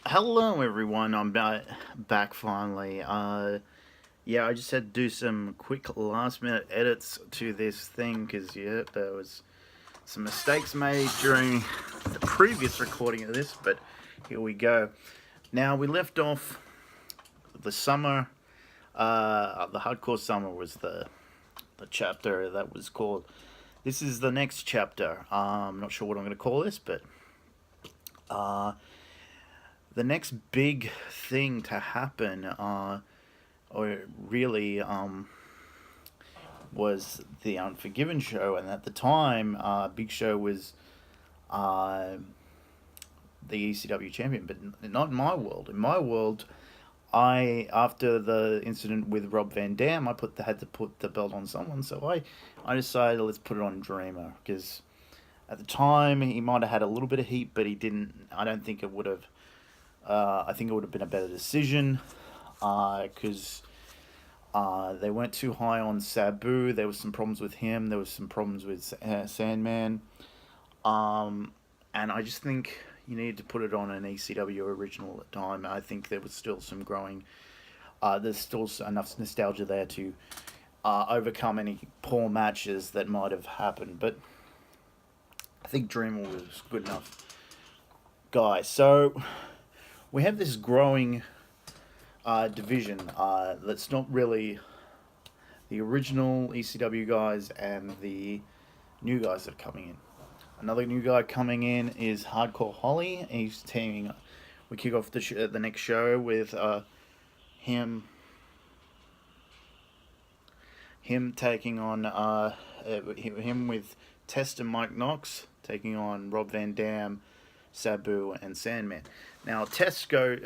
Hello, everyone. I'm back finally. Yeah, I just had to do some quick last-minute edits to this thing because there was some mistakes made during the previous recording of this. But here we go. Now we left off the summer. The hardcore summer was the chapter that was called. This is the next chapter. I'm not sure what I'm going to call this, but uh, the next big thing to happen, or really, was the Unforgiven show, and at the time, Big Show was uh, the ECW champion, but not in my world. In my world, after the incident with Rob Van Dam, had to put the belt on someone, so I decided let's put it on Dreamer because at the time he might have had a little bit of heat, but he didn't. I don't think it would have. I think it would have been a better decision because they weren't too high on Sabu. There was some problems with him. There was some problems with Sandman. And I just think you needed to put it on an ECW original at the time. I think there was still some growing. There's still enough nostalgia there to overcome any poor matches that might have happened. But I think Dreamer was good enough guy. So we have this growing division that's not really the original ECW guys and the new guys that are coming in. Another new guy coming in is Hardcore Holly. He's teaming. We kick off the next show with him taking on him with Test and Mike Knox taking on Rob Van Dam, Sabu, and Sandman. Now, Tesco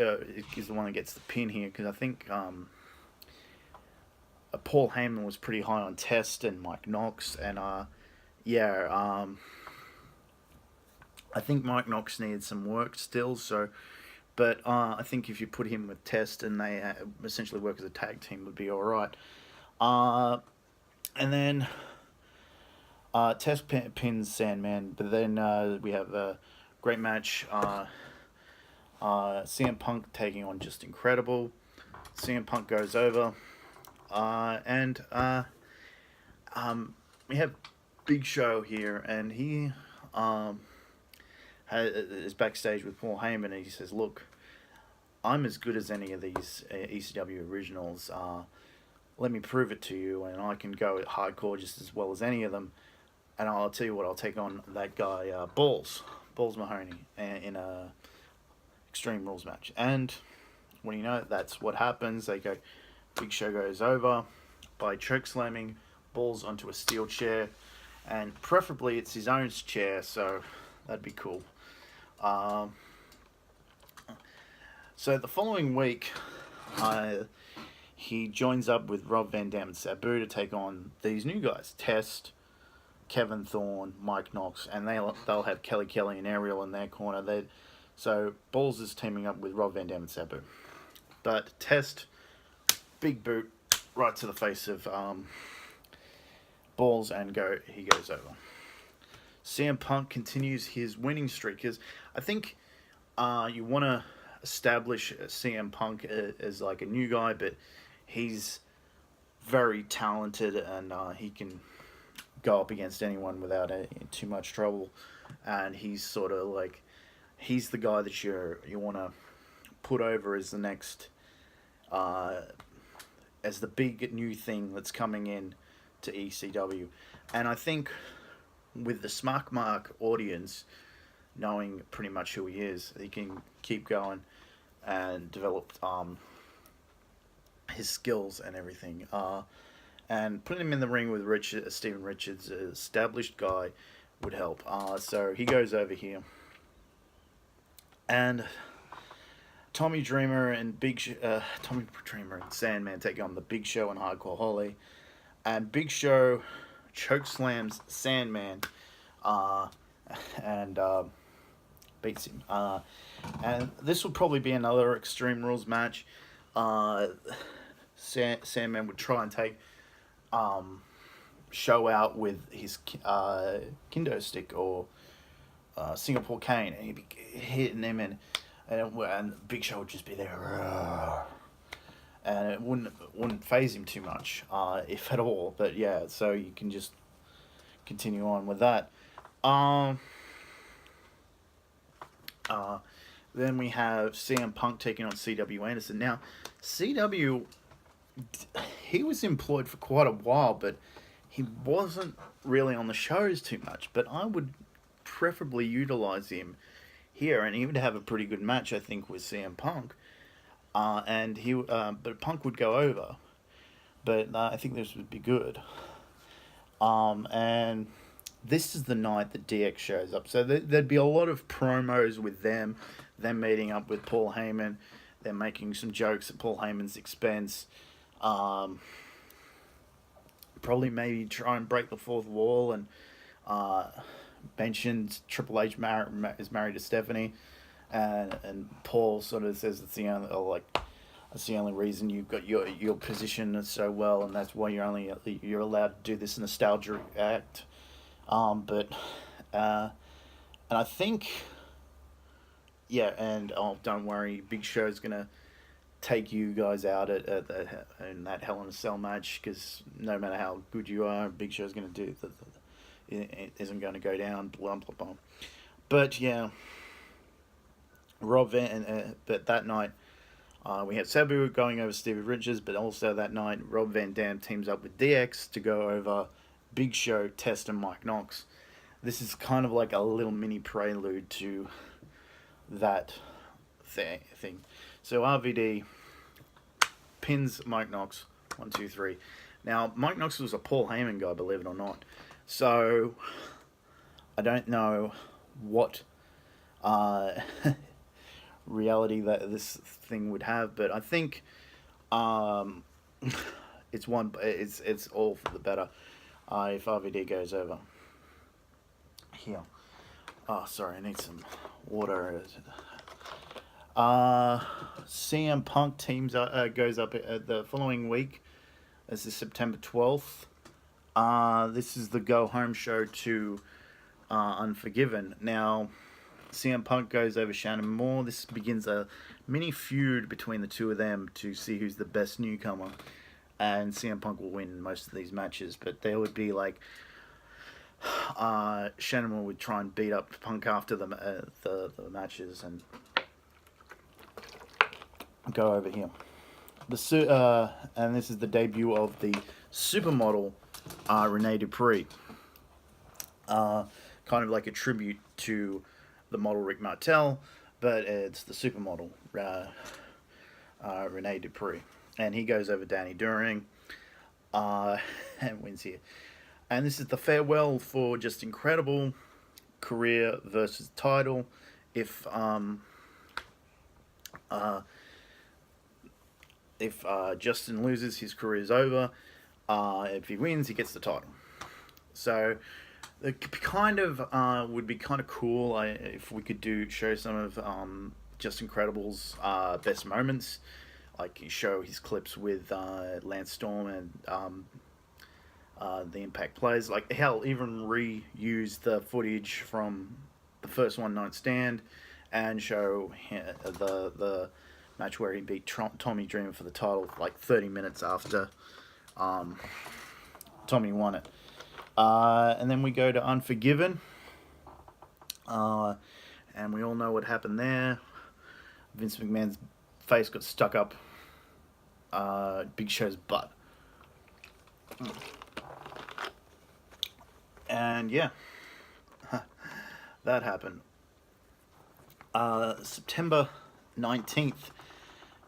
is the one that gets the pin here because I think Paul Heyman was pretty high on Test and Mike Knox, and I think Mike Knox needed some work still. But I think if you put him with Test and they essentially work as a tag team, would be all right. And then Test pins Sandman, but then we have a great match. CM Punk taking on Just Incredible. CM Punk goes over. And we have Big Show here, and he is backstage with Paul Heyman, and he says, "Look, I'm as good as any of these ECW originals. Let me prove it to you, and I can go at hardcore just as well as any of them. And I'll tell you what, I'll take on that guy, Balls Mahoney, in a Extreme Rules match." And when you know that's what happens, Big Show goes over by choke slamming Balls onto a steel chair, and preferably it's his own chair, so that'd be cool. So the following week, he joins up with Rob Van Dam and Sabu to take on these new guys, Test, Kevin Thorn, Mike Knox, and they'll have Kelly and Ariel in their corner. So Balls is teaming up with Rob Van Dam and Sabu. But Test, big boot right to the face of Balls, and he goes over. CM Punk continues his winning streak because I think you want to establish CM Punk as like a new guy, but he's very talented and he can go up against anyone without too much trouble. And he's sort of like he's the guy that you want to put over as the next as the big new thing that's coming in to ECW. And I think with the Smart Mark audience knowing pretty much who he is, he can keep going and develop his skills and everything. And putting him in the ring with Steven Richards, an established guy, would help. So he goes over here. And Tommy Dreamer and Sandman take on the Big Show and Hardcore Holly. And Big Show chokeslams Sandman and beats him. And this will probably be another Extreme Rules match. Sandman would try and take Show out with his kendo stick or Singapore cane, and he'd be hitting him, and and Big Show would just be there, and it wouldn't phase him too much, if at all. But yeah, so you can just continue on with that. Um, then we have CM Punk taking on CW Anderson. Now, CW, he was employed for quite a while, but he wasn't really on the shows too much. But I would preferably utilize him here, and he would have a pretty good match, I think, with CM Punk. But Punk would go over, but I think this would be good. And this is the night that DX shows up, so there'd be a lot of promos with them meeting up with Paul Heyman. They're making some jokes at Paul Heyman's expense. Probably maybe try and break the fourth wall and mentions Triple H is married to Stephanie, and Paul sort of says it's the only reason you've got your position so well, and that's why you're allowed to do this nostalgia act. And I think, yeah, and don't worry, Big Show's gonna take you guys out in that Hell in a Cell match, because no matter how good you are, Big Show's gonna do it isn't going to go down. Blah blah blah. But yeah, but that night, we had Sabu going over Stevie Richards, but also that night, Rob Van Dam teams up with DX to go over Big Show, Test, and Mike Knox. This is kind of like a little mini prelude to that thing. So RVD pins Mike Knox, 1, 2, 3. Now, Mike Knox was a Paul Heyman guy, believe it or not. So, I don't know what reality that this thing would have, but I think it's all for the better if RVD goes over. Here. Oh, sorry, I need some water. CM Punk goes up the following week. This is September 12th. This is the go-home show to Unforgiven. Now, CM Punk goes over Shannon Moore. This begins a mini feud between the two of them to see who's the best newcomer. And CM Punk will win most of these matches, but there would be like Shannon Moore would try and beat up Punk after the matches and go over here. And this is the debut of the supermodel Rene Dupree. Kind of like a tribute to the model Rick Martel, but it's the supermodel Rene Dupree. And he goes over Danny Doring and wins here. And this is the farewell for Just Incredible, career versus title. If Justin loses, his career is over. If he wins, he gets the title. So it kind of would be kind of cool if we could show some of Just Incredible's best moments, like show his clips with Lance Storm and the Impact players. Like hell, even reuse the footage from the first One Night Stand and show the match where he beat Tommy Dreamer for the title like 30 minutes after Tommy won it. And then we go to Unforgiven. And we all know what happened there. Vince McMahon's face got stuck up Big Show's butt. And yeah, that happened. September 19th,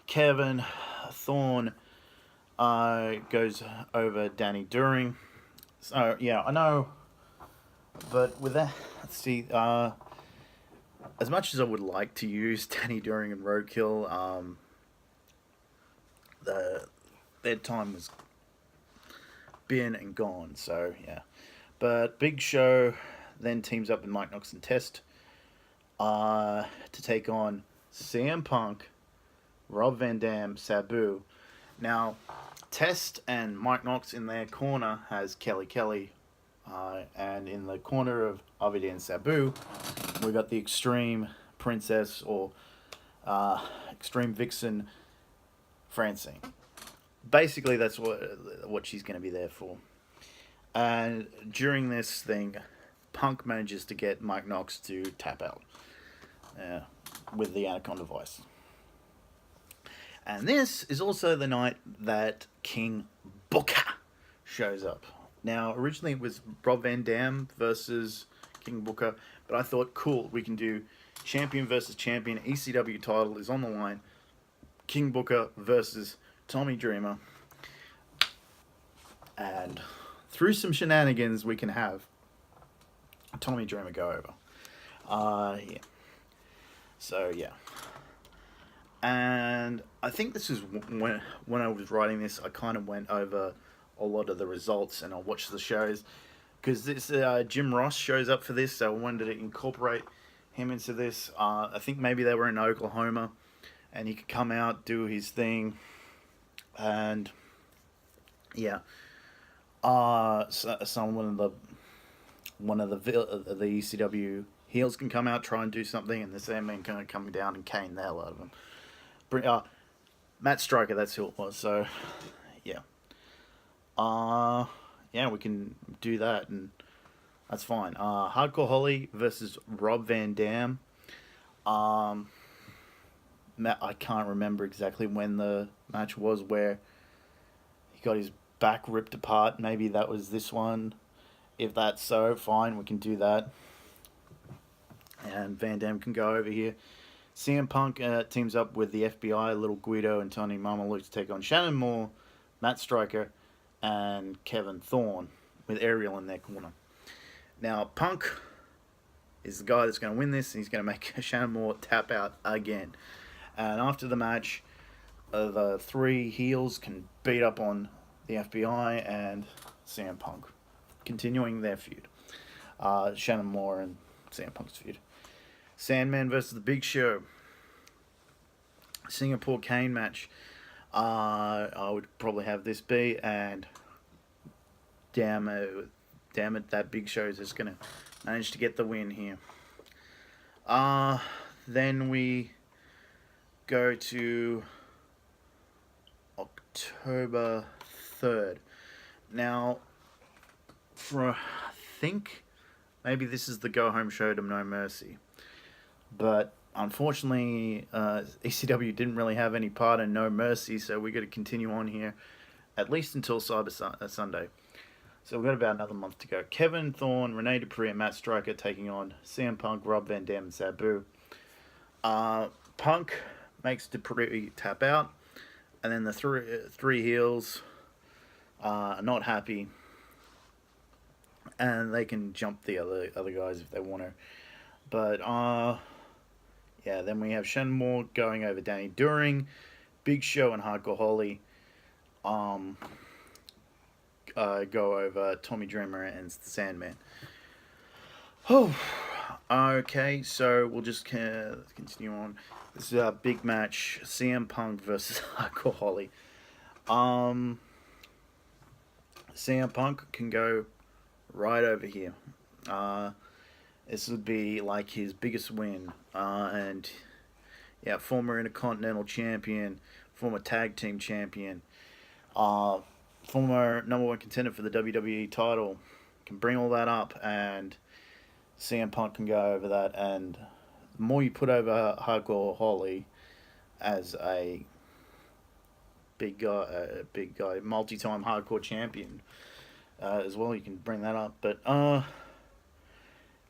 Kevin Thorn goes over Danny Doring. So yeah, I know, but with that, let's see. As much as I would like to use Danny Doring and Roadkill, their time was been and gone. So yeah, but Big Show then teams up with Mike Knox and Test to take on CM Punk, Rob Van Dam, Sabu. Now, Test and Mike Knox in their corner has Kelly, and in the corner of RVD and Sabu, we got the Extreme Princess or Extreme Vixen Francine. Basically, that's what she's going to be there for. And during this thing, Punk manages to get Mike Knox to tap out with the Anaconda Vice. And this is also the night that King Booker shows up. Now, originally it was Rob Van Dam versus King Booker, but I thought, cool, we can do champion versus champion. ECW title is on the line. King Booker versus Tommy Dreamer. And through some shenanigans, we can have Tommy Dreamer go over. Yeah. So, yeah. And I think this is when I was writing this, I kind of went over a lot of the results and I watched the shows. Because this Jim Ross shows up for this, so I wanted to incorporate him into this. I think maybe they were in Oklahoma, and he could come out, do his thing, and yeah. So one of the ECW heels can come out, try and do something, and the Sandman kind of come down and cane the hell out of him. Matt Striker, that's who it was. So yeah. Yeah, we can do that, and that's fine. Hardcore Holly versus Rob Van Dam. I can't remember exactly when the match was where he got his back ripped apart. Maybe that was this one. If that's so, fine, we can do that. And Van Dam can go over here. CM Punk teams up with the FBI, Little Guido and Tony Mamaluke to take on Shannon Moore, Matt Striker, and Kevin Thorn, with Ariel in their corner. Now, Punk is the guy that's going to win this, and he's going to make Shannon Moore tap out again. And after the match, the three heels can beat up on the FBI and CM Punk, continuing their feud. Shannon Moore and CM Punk's feud. Sandman versus the Big Show. Singapore cane match. I would probably have this be, and damn it, that Big Show is just gonna manage to get the win here. Then we go to October 3rd. Now, I think maybe this is the go home show to No Mercy, but unfortunately, ECW didn't really have any part in No Mercy, so we got to continue on here, at least until Sunday. So we've got about another month to go. Kevin Thorn, Rene Dupree, and Matt Striker taking on CM Punk, Rob Van Dam, and Sabu. Punk makes Dupree tap out, and then the three heels are not happy, and they can jump the other guys if they want to. But yeah, then we have Shannon Moore going over Danny Doring, Big Show and Hardcore Holly go over Tommy Dreamer and the Sandman. Oh, okay, so we'll just continue on. This is a big match, CM Punk versus Hardcore Holly. CM Punk can go right over here. This would be like his biggest win. And yeah, former Intercontinental Champion, former Tag Team Champion, former number one contender for the WWE title. Can bring all that up, and CM Punk can go over that. And the more you put over Hardcore Holly as a big guy, multi-time hardcore champion as well, you can bring that up. But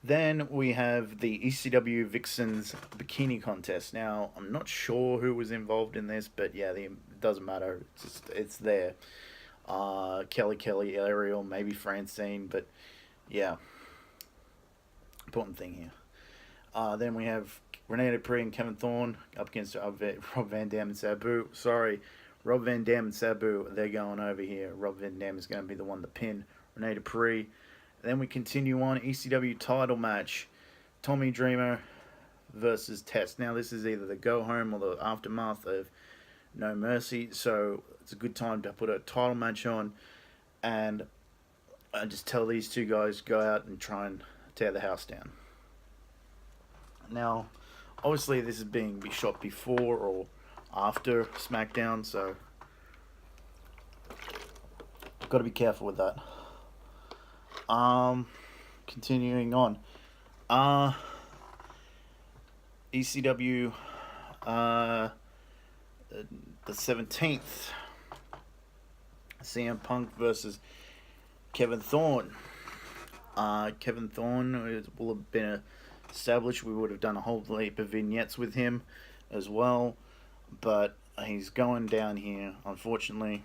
then we have the ECW Vixens Bikini Contest. Now, I'm not sure who was involved in this, but yeah, it doesn't matter. It's there. Kelly, Ariel, maybe Francine, but yeah. Important thing here. Then we have Rene Dupree and Kevin Thorn up against Rob Van Dam and Sabu. Sorry, Rob Van Dam and Sabu, they're going over here. Rob Van Dam is going to be the one to pin Rene Dupree. Then we continue on, ECW title match, Tommy Dreamer versus Test. Now, this is either the go-home or the aftermath of No Mercy, so it's a good time to put a title match on, and I just tell these two guys, go out and try and tear the house down. Now, Obviously, this is being shot before or after SmackDown, so got to be careful with that. Continuing on. ECW, the 17th. CM Punk versus Kevin Thorn. Kevin Thorn will have been established. We would have done a whole heap of vignettes with him as well, but he's going down here, unfortunately,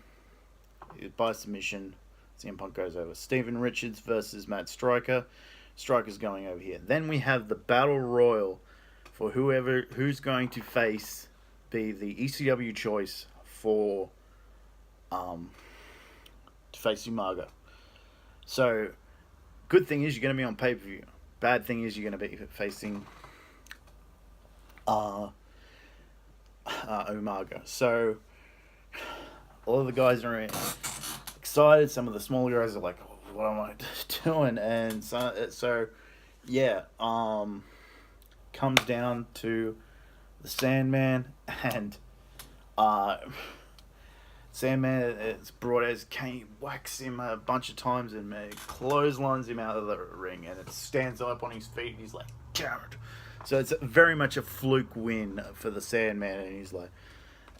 by submission. CM Punk goes over. Steven Richards versus Matt Striker. Striker's going over here. Then we have the Battle Royal for who's going to be the ECW choice for to face Umaga. So, good thing is you're going to be on pay-per-view. Bad thing is you're going to be facing Umaga. So, all of the guys are excited. Some of the smaller guys are like, oh, what am I doing? And so yeah, comes down to the Sandman, and Sandman is brought as Kane, whacks him a bunch of times and clotheslines him out of the ring, and it stands up on his feet and he's like, Jared. So it's very much a fluke win for the Sandman, and he's like,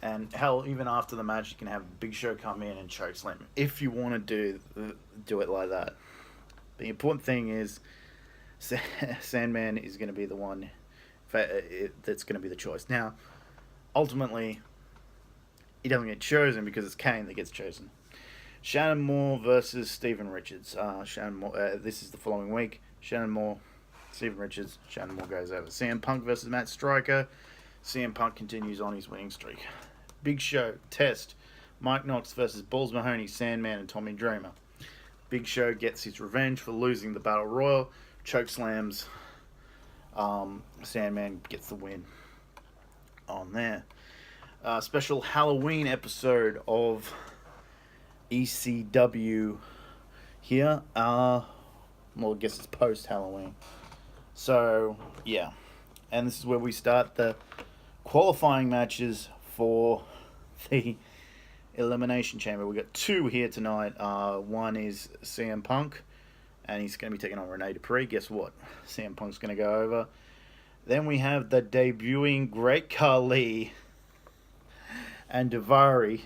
and hell, even after the match, you can have Big Show come in and chokeslam him if you want to do it like that. The important thing is Sandman is going to be the one that's going to be the choice. Now, ultimately, he doesn't get chosen because it's Kane that gets chosen. Shannon Moore versus Steven Richards. Shannon Moore. This is the following week. Shannon Moore, Steven Richards. Shannon Moore goes over. CM Punk versus Matt Striker. CM Punk continues on his winning streak. Big Show, Test, Mike Knox versus Balls Mahoney, Sandman, and Tommy Dreamer. Big Show gets his revenge for losing the Battle Royal, chokeslams. Sandman gets the win on there. Special Halloween episode of ECW here. Well, I guess it's post-Halloween. So, yeah. And this is where we start the qualifying matches for the Elimination Chamber. We got two here tonight. One is CM Punk, and he's going to be taking on Rene Dupree. Guess what? CM Punk's going to go over. Then we have the debuting Great Khali and Daivari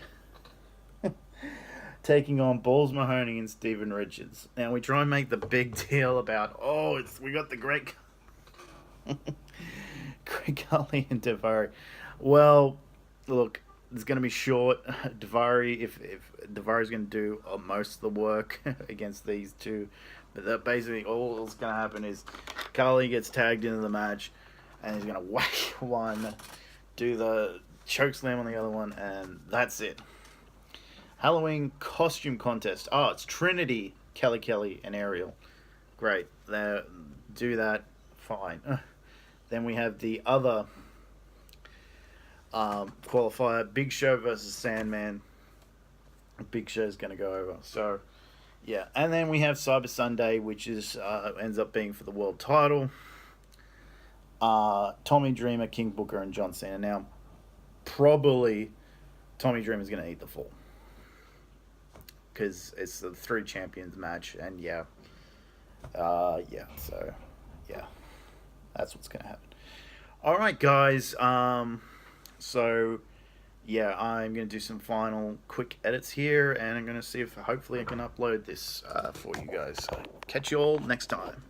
taking on Balls Mahoney and Steven Richards. Now we try and make the big deal about, we got the Great Khali and Daivari. Well, look, it's going to be short. Daivari, if Daivari's going to do most of the work against these two, but that basically all that's going to happen is Khali gets tagged into the match, and he's going to whack one, do the chokeslam on the other one, and that's it. Halloween costume contest. Oh, it's Trinity, Kelly, and Ariel. Great. Do that. Fine. Then we have the other qualifier, Big Show versus Sandman. Big Show's going to go over. So, yeah. And then we have Cyber Sunday, which is ends up being for the world title. Tommy Dreamer, King Booker, and John Cena. Now, probably Tommy Dreamer's going to eat the fall, because it's the 3 champions match, and so that's what's going to happen. All right, guys. So, yeah, I'm going to do some final quick edits here, and I'm going to see if hopefully I can upload this for you guys. So, catch you all next time.